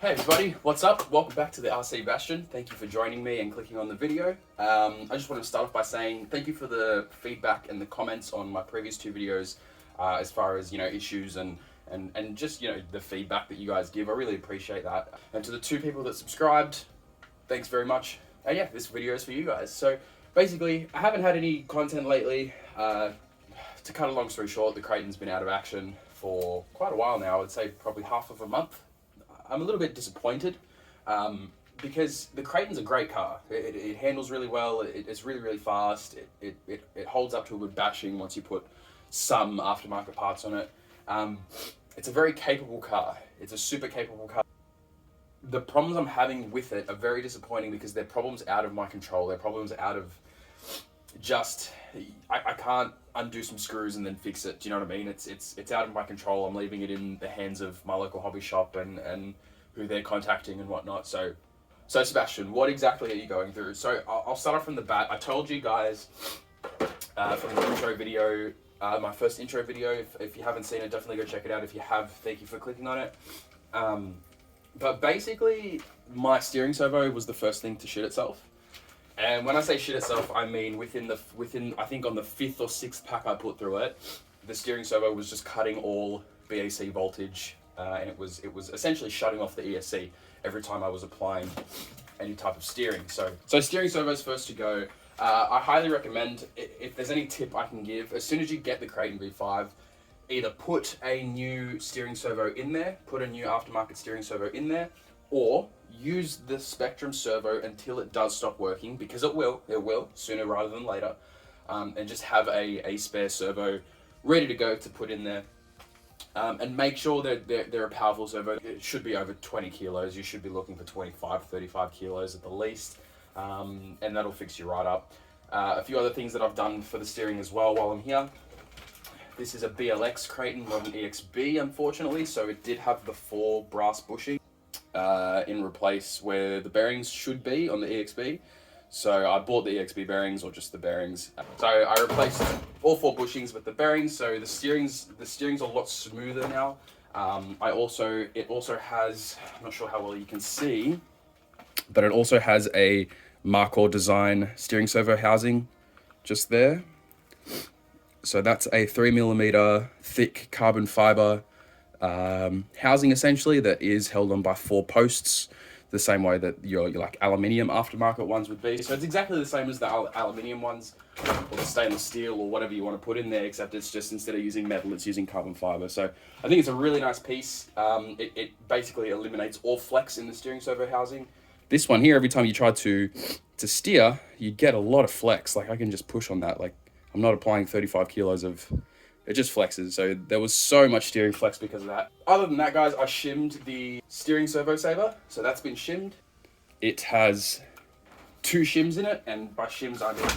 Hey everybody, what's up? Welcome back to the RC Bastion. Thank you for joining me and clicking on the video. I just want to start off by saying thank you for the feedback and the comments on my previous two videos as far as, issues and just, the feedback that you guys give. I really appreciate that. And to the two people that subscribed, thanks very much. And yeah, this video is for you guys. So basically, I haven't had any content lately. To cut a long story short, the Kraton's been out of action for quite a while now. I would say probably half of a month. I'm a little bit disappointed because the Kraton's a great car. It handles really well. It's really, really fast. It holds up to a good bashing once you put some aftermarket parts on it. It's a very capable car. It's a super capable car. The problems I'm having with it are very disappointing because they're problems out of my control. They're problems out of just, I can't undo some screws and then fix it. Do you know what I mean? It's out of my control. I'm leaving it in the hands of my local hobby shop and who they're contacting and whatnot. So Sebastian, what exactly are you going through? So I'll start off from the bat. I told you guys from the intro video, my first intro video. If you haven't seen it, definitely go check it out. If you have, thank you for clicking on it. But basically, my steering servo was the first thing to shit itself. And when I say shit itself, I mean within I think on the 5th or 6th pack I put through it, the steering servo was just cutting all BAC voltage, and it was essentially shutting off the ESC every time I was applying any type of steering. So steering servo's first to go. I highly recommend, if there's any tip I can give, as soon as you get the Kraton V5, either put a new steering servo in there, put a new aftermarket steering servo in there, or use the Spectrum servo until it does stop working, because it will sooner rather than later, and just have a spare servo ready to go to put in there, and make sure that they're a powerful servo. It should be over 20 kilos. You should be looking for 25 35 kilos at the least, and that'll fix you right up. A few other things that I've done for the steering as well while I'm here. This is a BLX Kraton, not an EXB, unfortunately, so it did have the 4 brass bushing in replace where the bearings should be on the EXB. So I bought the EXB bearings, or just the bearings. So I replaced all 4 bushings with the bearings, so the steering's a lot smoother now. It also has, I'm not sure how well you can see, but it also has a Markor design steering servo housing just there. So that's a 3mm thick carbon fiber housing essentially that is held on by 4 posts, the same way that your like aluminium aftermarket ones would be. So it's exactly the same as the aluminium ones, or the stainless steel, or whatever you want to put in there, except it's just, instead of using metal, it's using carbon fiber. So I think it's a really nice piece. It basically eliminates all flex in the steering servo housing. This one here, every time you try to steer, you get a lot of flex. Like I can just push on that. Like I'm not applying 35 kilos of, it just flexes. So there was so much steering flex because of that. Other than that, guys, I shimmed the steering servo saver. So that's been shimmed. It has 2 shims in it, and by shims I mean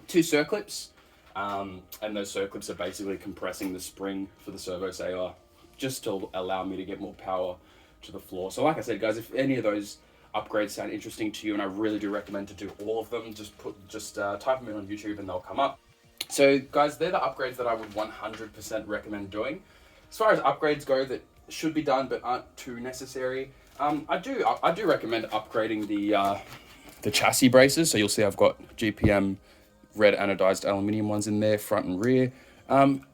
2 circlips. And those circlips are basically compressing the spring for the servo saver, just to allow me to get more power to the floor. So like I said, guys, if any of those upgrades sound interesting to you, and I really do recommend to do all of them, just type them in on YouTube and they'll come up. So guys, they're the upgrades that I would 100% recommend doing. As far as upgrades go that should be done but aren't too necessary, I do recommend upgrading the chassis braces. So you'll see I've got GPM red anodized aluminium ones in there, front and rear.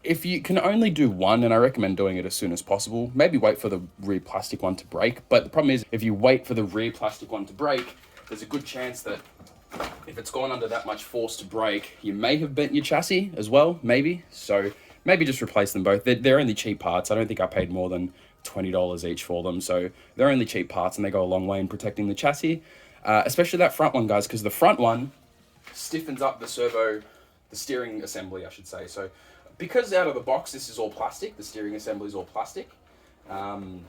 If you can only do one, and I recommend doing it as soon as possible, maybe wait for the rear plastic one to break. But the problem is, if you wait for the rear plastic one to break, there's a good chance that if it's gone under that much force to break, you may have bent your chassis as well, maybe. So maybe just replace them both. They're only cheap parts. I don't think I paid more than $20 each for them. So they're only cheap parts, and they go a long way in protecting the chassis. Especially that front one, guys, because the front one stiffens up the steering assembly, I should say. So because out of the box, this is all plastic, the steering assembly is all plastic. The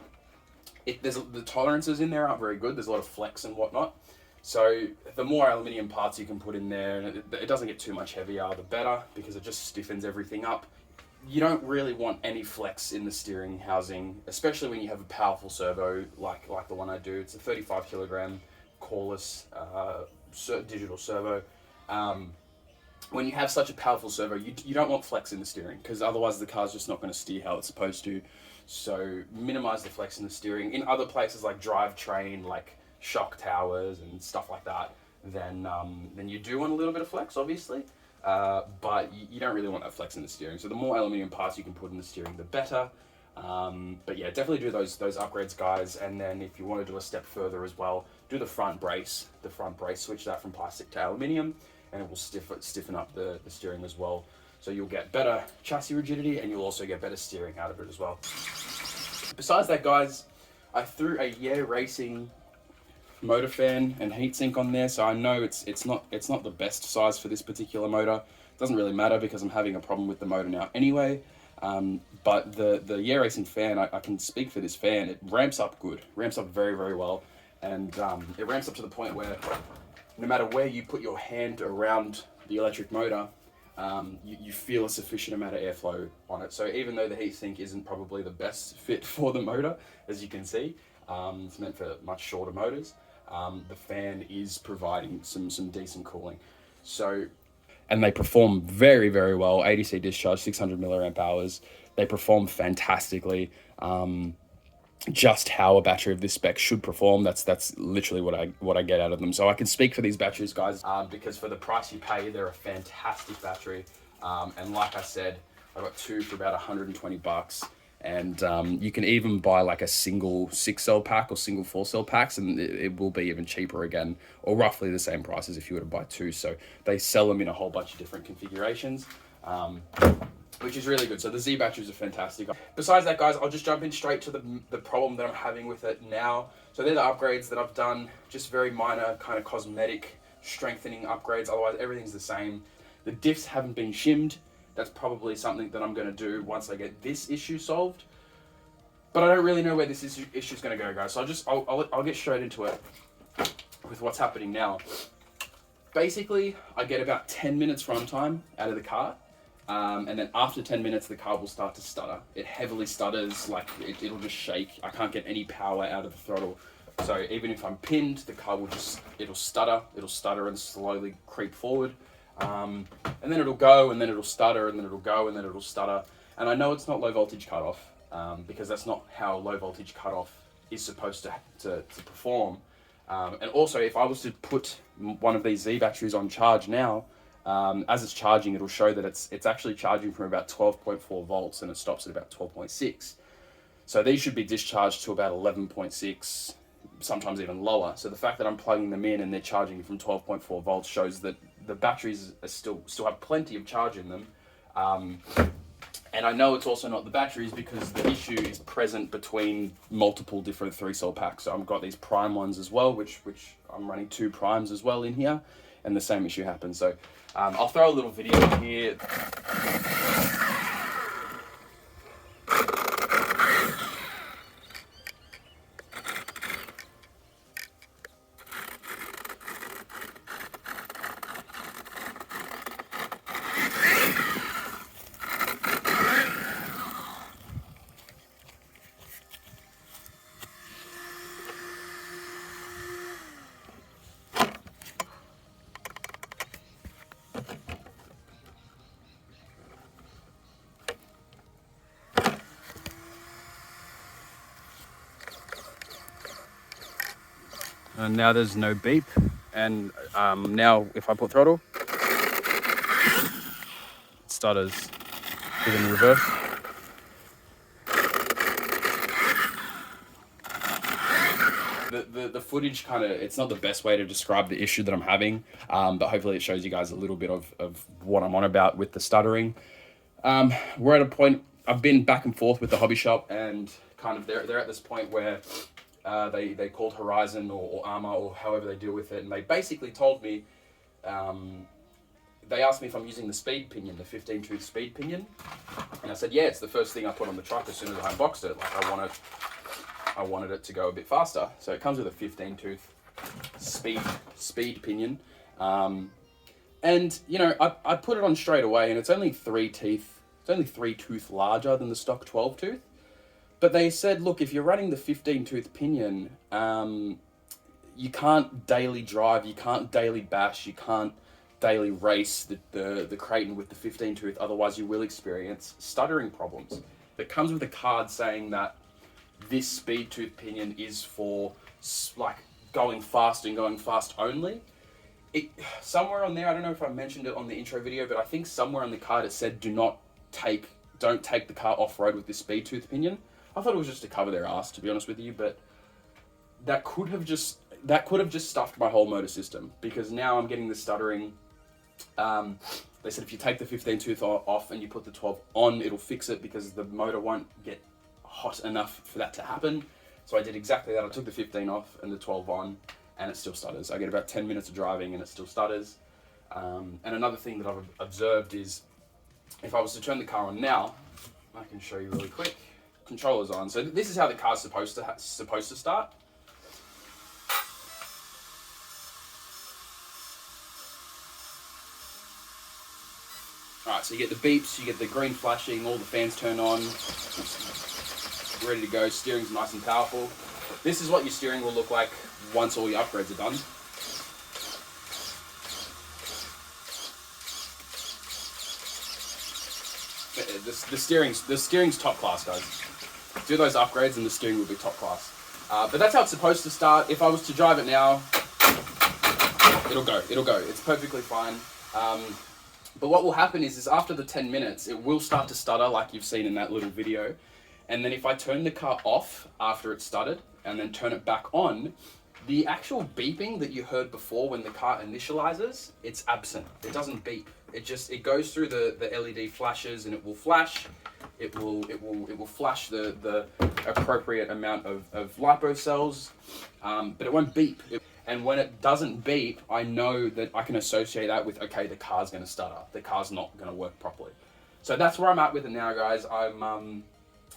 tolerances in there aren't very good. There's a lot of flex and whatnot. So the more aluminium parts you can put in there, and it doesn't get too much heavier, the better, because it just stiffens everything up. You don't really want any flex in the steering housing, especially when you have a powerful servo like the one I do. It's a 35 kilogram coreless digital servo. when you have such a powerful servo, you don't want flex in the steering, because otherwise the car's just not going to steer how it's supposed to. So minimize the flex in the steering. In other places like drivetrain, like shock towers and stuff like that, then you do want a little bit of flex, obviously. But you don't really want that flex in the steering. So the more aluminium parts you can put in the steering, the better. But yeah, definitely do those upgrades, guys. And then if you want to do a step further as well, do the front brace. Switch that from plastic to aluminium, and it will stiffen up the steering as well. So you'll get better chassis rigidity, and you'll also get better steering out of it as well. Besides that, guys, I threw a Yeah Racing motor fan and heatsink on there, so I know it's not the best size for this particular motor. It doesn't really matter because I'm having a problem with the motor now anyway. But the Yeah Racing fan, I can speak for this fan. It ramps up good, ramps up very, very well, and it ramps up to the point where no matter where you put your hand around the electric motor, you feel a sufficient amount of airflow on it. So even though the heatsink isn't probably the best fit for the motor, as you can see, it's meant for much shorter motors, the fan is providing some decent cooling. So, and they perform very, very well. ADC discharge, 600 milliamp hours. They perform fantastically. Just how a battery of this spec should perform. That's literally what I get out of them. So I can speak for these batteries, guys, because for the price you pay, they're a fantastic battery. And like I said, I got two for about 120 bucks. And you can even buy like a single 6-cell pack or single 4-cell packs, and it will be even cheaper again, or roughly the same price as if you were to buy two. So they sell them in a whole bunch of different configurations, which is really good. So the Z batteries are fantastic. Besides that, guys, I'll just jump in straight to the problem that I'm having with it now. So they're the upgrades that I've done, just very minor kind of cosmetic strengthening upgrades. Otherwise, everything's the same. The diffs haven't been shimmed. That's probably something that I'm going to do once I get this issue solved. But I don't really know where this issue is going to go, guys. So I'll get straight into it with what's happening now. Basically, I get about 10 minutes runtime out of the car. And then after 10 minutes, the car will start to stutter. It heavily stutters, like it'll just shake. I can't get any power out of the throttle. So even if I'm pinned, the car will it'll stutter and slowly creep forward. And then it'll go, and then it'll stutter, and then it'll go, and then it'll stutter. And I know it's not low voltage cutoff, because that's not how low voltage cutoff is supposed to perform. And also, if I was to put one of these Z batteries on charge now, as it's charging, it'll show that it's actually charging from about 12.4 volts, and it stops at about 12.6. So these should be discharged to about 11.6, sometimes even lower. So the fact that I'm plugging them in and they're charging from 12.4 volts shows that the batteries are still have plenty of charge in them. And I know it's also not the batteries because the issue is present between multiple different 3-cell packs. So I've got these prime ones as well, which I'm running 2 primes as well in here, and the same issue happens. So I'll throw a little video in here. And now there's no beep, and now if I put throttle, it stutters in reverse. The footage it's not the best way to describe the issue that I'm having, but hopefully it shows you guys a little bit of what I'm on about with the stuttering. We're at a point, I've been back and forth with the hobby shop, and kind of they're at this point where they called Horizon or Arrma or however they deal with it, and they basically told me, they asked me if I'm using the speed pinion, the 15-tooth speed pinion, and I said, yeah, it's the first thing I put on the truck as soon as I unboxed it. Like I wanted it to go a bit faster, so it comes with a 15-tooth speed pinion, and you know I put it on straight away, and it's only 3 teeth, it's only 3 tooth larger than the stock 12-tooth. But they said, look, if you're running the 15-tooth pinion, you can't daily drive, you can't daily bash, you can't daily race the Kraton with the 15 tooth, otherwise you will experience stuttering problems. It comes with a card saying that this speed tooth pinion is for like going fast and going fast only. Somewhere on there, I don't know if I mentioned it on the intro video, but I think somewhere on the card it said don't take the car off-road with this speed tooth pinion. I thought it was just to cover their ass, to be honest with you, but that could have just stuffed my whole motor system, because now I'm getting the stuttering. They said if you take the 15 tooth off and you put the 12 on, it'll fix it, because the motor won't get hot enough for that to happen. So I did exactly that. I took the 15 off and the 12 on, and it still stutters. I get about 10 minutes of driving and it still stutters. And another thing that I've observed is, if I was to turn the car on now, I can show you really quick. Controller's on. So this is how the car's supposed to start. Alright, so you get the beeps, you get the green flashing, all the fans turn on, ready to go. Steering's nice and powerful. This is what your steering will look like once all your upgrades are done. The steering's top class, guys. Do those upgrades and the steering will be top class. But that's how it's supposed to start. If I was to drive it now, it'll go. It's perfectly fine. But what will happen is after the 10 minutes, it will start to stutter like you've seen in that little video. And then if I turn the car off after it stuttered and then turn it back on, the actual beeping that you heard before when the car initializes, it's absent. It doesn't beep. It goes through the LED flashes, and it will flash. It will flash the appropriate amount of lipo cells, but it won't beep. And when it doesn't beep, I know that I can associate that with, okay, the car's going to stutter. The car's not going to work properly. So that's where I'm at with it now, guys. I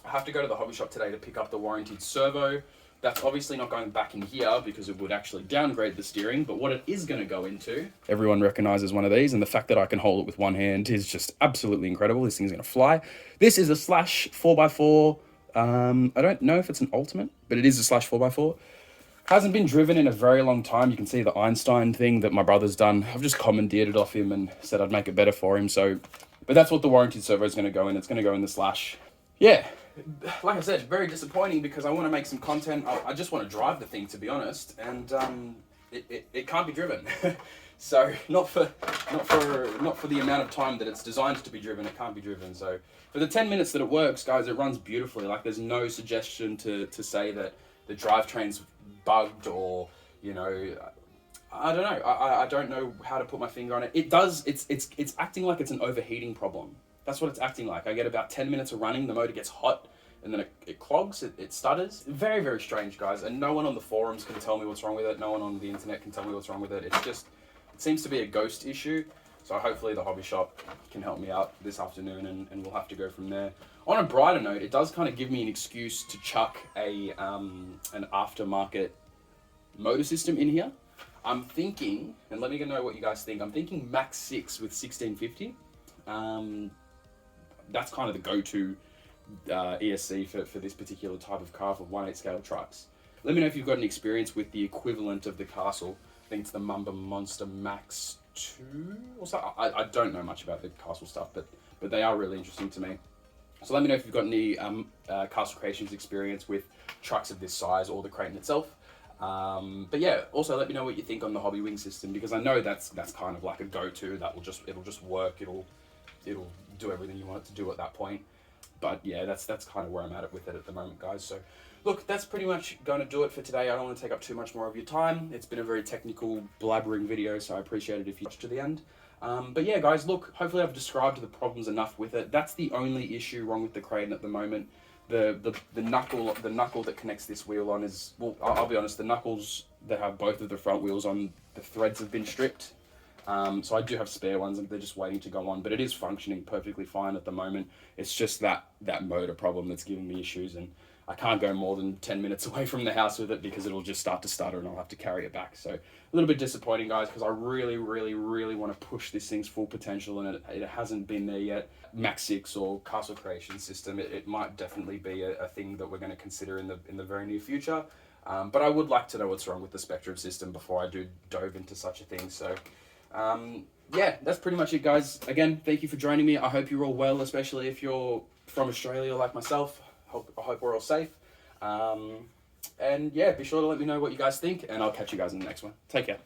have to go to the hobby shop today to pick up the warranted servo. That's obviously not going back in here because it would actually downgrade the steering, but what it is going to go into, everyone recognizes one of these, and the fact that I can hold it with one hand is just absolutely incredible. This thing's going to fly. This is a Slash 4x4. I don't know if it's an Ultimate, but it is a Slash 4x4. Hasn't been driven in a very long time. You can see the Einstein thing that my brother's done. I've just commandeered it off him and said I'd make it better for him. So, but that's what the warranted servo is going to go in. It's going to go in the Slash. Yeah, like I said, very disappointing because I want to make some content. I just want to drive the thing, to be honest, and it can't be driven. So not for the amount of time that it's designed to be driven, it can't be driven. So for the 10 minutes that it works, guys, it runs beautifully. Like, there's no suggestion to say that the drivetrain's bugged, or, you know, I don't know. I don't know how to put my finger on it. It does. It's acting like it's an overheating problem. That's what it's acting like. I get about 10 minutes of running, the motor gets hot, and then it clogs, it stutters. Very, very strange, guys. And no one on the forums can tell me what's wrong with it. No one on the internet can tell me what's wrong with it. It's just, it seems to be a ghost issue. So hopefully the hobby shop can help me out this afternoon, and we'll have to go from there. On a brighter note, it does kind of give me an excuse to chuck an aftermarket motor system in here. I'm thinking, and let me know what you guys think, I'm thinking Max 6 with 1650. That's kind of the go-to ESC for this particular type of car for 1/8 scale trucks. Let me know if you've got an experience with the equivalent of the Castle. I think it's the Mamba Monster Max 2 or something. I don't know much about the Castle stuff, but they are really interesting to me. So let me know if you've got any Castle Creations experience with trucks of this size, or the Kraton itself. But yeah, also let me know what you think on the hobby wing system, because I know that's kind of like a go-to. It'll just work. It'll do everything you want it to do at that point. But yeah, that's kind of where I'm at with it at the moment, guys. So look, that's pretty much going to do it for today. I don't want to take up too much more of your time. It's been a very technical, blabbering video, so I appreciate it if you watch to the end. But yeah, guys, look, hopefully I've described the problems enough with it. That's the only issue wrong with the Kraton at the moment. The knuckle that connects this wheel on is, well, I'll be honest, the knuckles that have both of the front wheels on, the threads have been stripped. So I do have spare ones, and they're just waiting to go on, but it is functioning perfectly fine at the moment. It's just that motor problem that's giving me issues, and I can't go more than 10 minutes away from the house with it because it'll just start to stutter and I'll have to carry it back. So a little bit disappointing, guys, because I really, really, really want to push this thing's full potential, and it hasn't been there yet. Max 6 or Castle Creation system, it might definitely be a thing that we're going to consider in the very near future. But I would like to know what's wrong with the Spectrum system before I do dove into such a thing. So Yeah, that's pretty much it, guys. Again, thank you for joining me. I hope you're all well, especially if you're from Australia like myself. I hope we're all safe. And yeah, be sure to let me know what you guys think, and I'll catch you guys in the next one. Take care.